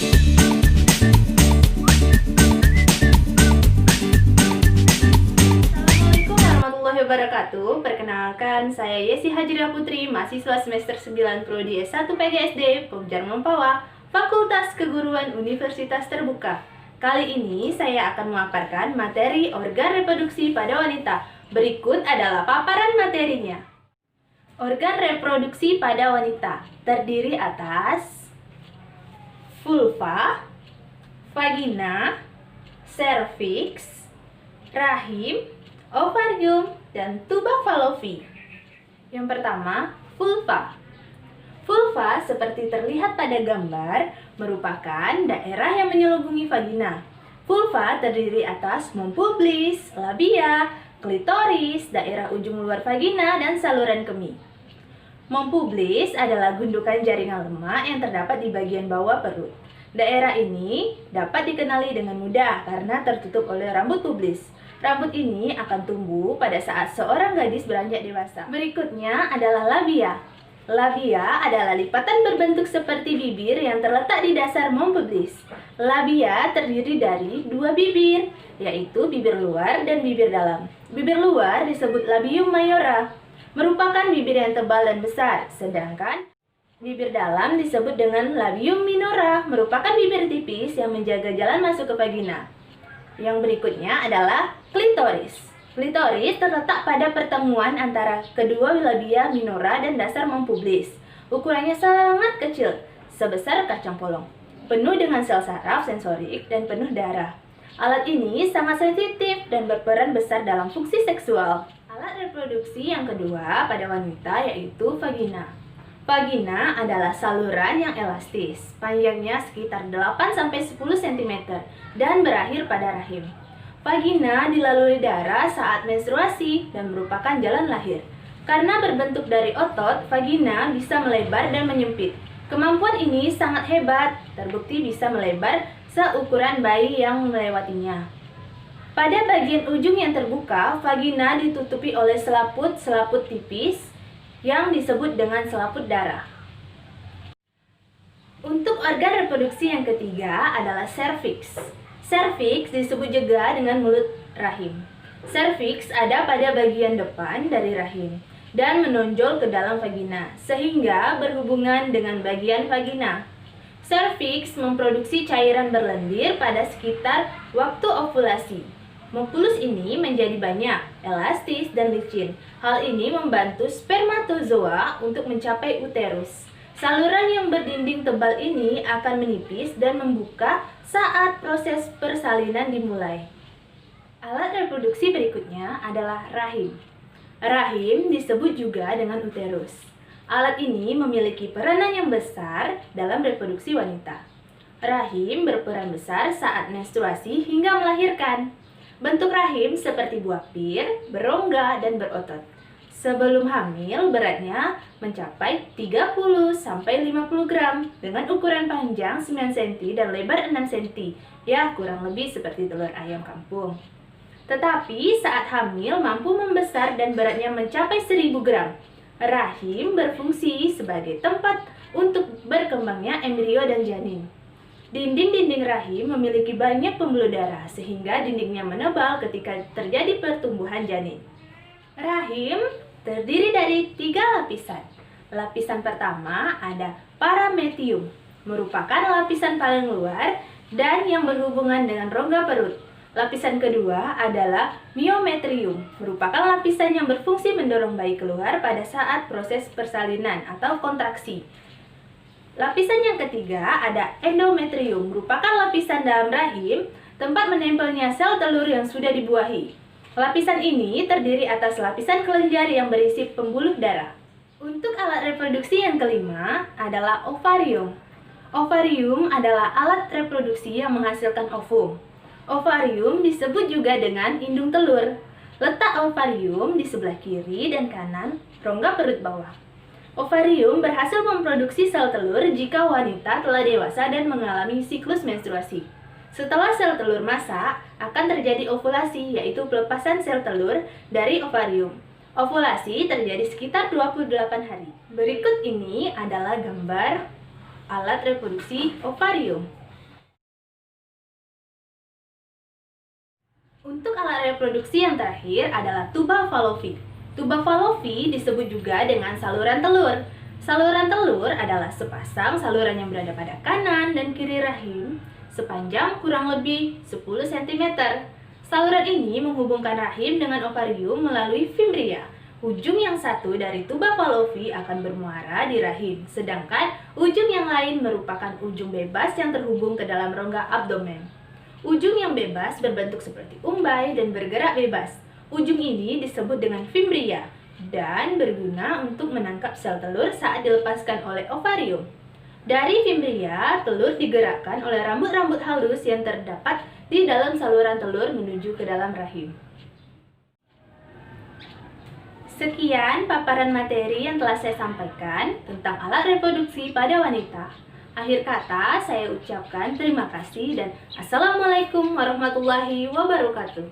Assalamualaikum warahmatullahi wabarakatuh. Perkenalkan, saya Yesi Hajriah Putri, mahasiswa semester 9 Prodi S1 PGSD, Pokjar Mempawah, Fakultas Keguruan Universitas Terbuka. Kali ini saya akan memaparkan materi organ reproduksi pada wanita. Berikut adalah paparan materinya. Organ reproduksi pada wanita terdiri atas vulva, vagina, serviks, rahim, ovarium, dan tuba fallopi. Yang pertama, vulva. Vulva seperti terlihat pada gambar merupakan daerah yang menyelubungi vagina. Vulva terdiri atas mempublis, labia, klitoris, daerah ujung luar vagina, dan saluran kemih. Mempublis adalah gundukan jaringan lemak yang terdapat di bagian bawah perut. Daerah ini dapat dikenali dengan mudah karena tertutup oleh rambut pubis. Rambut ini akan tumbuh pada saat seorang gadis beranjak dewasa. Berikutnya adalah labia. Labia adalah lipatan berbentuk seperti bibir yang terletak di dasar mempublis. Labia terdiri dari dua bibir, yaitu bibir luar dan bibir dalam. Bibir luar disebut labium mayora, merupakan bibir yang tebal dan besar, sedangkan bibir dalam disebut dengan labium minora, merupakan bibir tipis yang menjaga jalan masuk ke vagina. Yang berikutnya adalah klitoris. Klitoris terletak pada pertemuan antara kedua labia minora dan dasar mempublis. Ukurannya sangat kecil, sebesar kacang polong, penuh dengan sel saraf sensorik dan penuh darah. Alat ini sangat sensitif dan berperan besar dalam fungsi seksual. Alat reproduksi yang kedua pada wanita yaitu vagina. Vagina adalah saluran yang elastis, panjangnya sekitar 8-10 cm dan berakhir pada rahim. Vagina dilalui darah saat menstruasi dan merupakan jalan lahir. Karena berbentuk dari otot, vagina bisa melebar dan menyempit. Kemampuan ini sangat hebat, terbukti bisa melebar seukuran bayi yang melewatinya. Pada bagian ujung yang terbuka, vagina ditutupi oleh selaput-selaput tipis yang disebut dengan selaput darah. Untuk organ reproduksi yang ketiga adalah serviks. Serviks disebut juga dengan mulut rahim. Serviks ada pada bagian depan dari rahim dan menonjol ke dalam vagina, sehingga berhubungan dengan bagian vagina. Serviks memproduksi cairan berlendir pada sekitar waktu ovulasi. Mempulus ini menjadi banyak, elastis, dan licin. Hal ini membantu spermatozoa untuk mencapai uterus. Saluran yang berdinding tebal ini akan menipis dan membuka saat proses persalinan dimulai. Alat reproduksi berikutnya adalah rahim. Rahim disebut juga dengan uterus. Alat ini memiliki peranan yang besar dalam reproduksi wanita. Rahim berperan besar saat menstruasi hingga melahirkan. Bentuk rahim seperti buah pir, berongga, dan berotot. Sebelum hamil, beratnya mencapai 30-50 gram dengan ukuran panjang 9 cm dan lebar 6 cm. Ya, kurang lebih seperti telur ayam kampung. Tetapi saat hamil mampu membesar dan beratnya mencapai 1000 gram. Rahim berfungsi sebagai tempat untuk berkembangnya embrio dan janin. Dinding-dinding rahim memiliki banyak pembuluh darah sehingga dindingnya menebal ketika terjadi pertumbuhan janin. Rahim terdiri dari 3 lapisan. Lapisan pertama ada paramecium, merupakan lapisan paling luar dan yang berhubungan dengan rongga perut. Lapisan kedua adalah myometrium, merupakan lapisan yang berfungsi mendorong bayi keluar pada saat proses persalinan atau kontraksi. Lapisan yang ketiga ada endometrium, merupakan lapisan dalam rahim tempat menempelnya sel telur yang sudah dibuahi. Lapisan ini terdiri atas lapisan kelenjar yang berisi pembuluh darah. Untuk alat reproduksi yang kelima adalah ovarium. Ovarium adalah alat reproduksi yang menghasilkan ovum. Ovarium disebut juga dengan indung telur. Letak ovarium di sebelah kiri dan kanan rongga perut bawah. Ovarium berhasil memproduksi sel telur jika wanita telah dewasa dan mengalami siklus menstruasi. Setelah sel telur masak, akan terjadi ovulasi, yaitu pelepasan sel telur dari ovarium. Ovulasi terjadi sekitar 28 hari. Berikut ini adalah gambar alat reproduksi ovarium. reproduksi yang terakhir adalah tuba falopi. Tuba falopi disebut juga dengan saluran telur. Saluran telur adalah sepasang saluran yang berada pada kanan dan kiri rahim sepanjang kurang lebih 10 cm. Saluran ini menghubungkan rahim dengan ovarium melalui fimbria. Ujung yang satu dari tuba falopi akan bermuara di rahim, sedangkan ujung yang lain merupakan ujung bebas yang terhubung ke dalam rongga abdomen. Ujung yang bebas berbentuk seperti umbai dan bergerak bebas. Ujung ini disebut dengan fimbria dan berguna untuk menangkap sel telur saat dilepaskan oleh ovarium. Dari fimbria, telur digerakkan oleh rambut-rambut halus yang terdapat di dalam saluran telur menuju ke dalam rahim. Sekian paparan materi yang telah saya sampaikan tentang alat reproduksi pada wanita. Akhir kata, saya ucapkan terima kasih dan Assalamualaikum warahmatullahi wabarakatuh.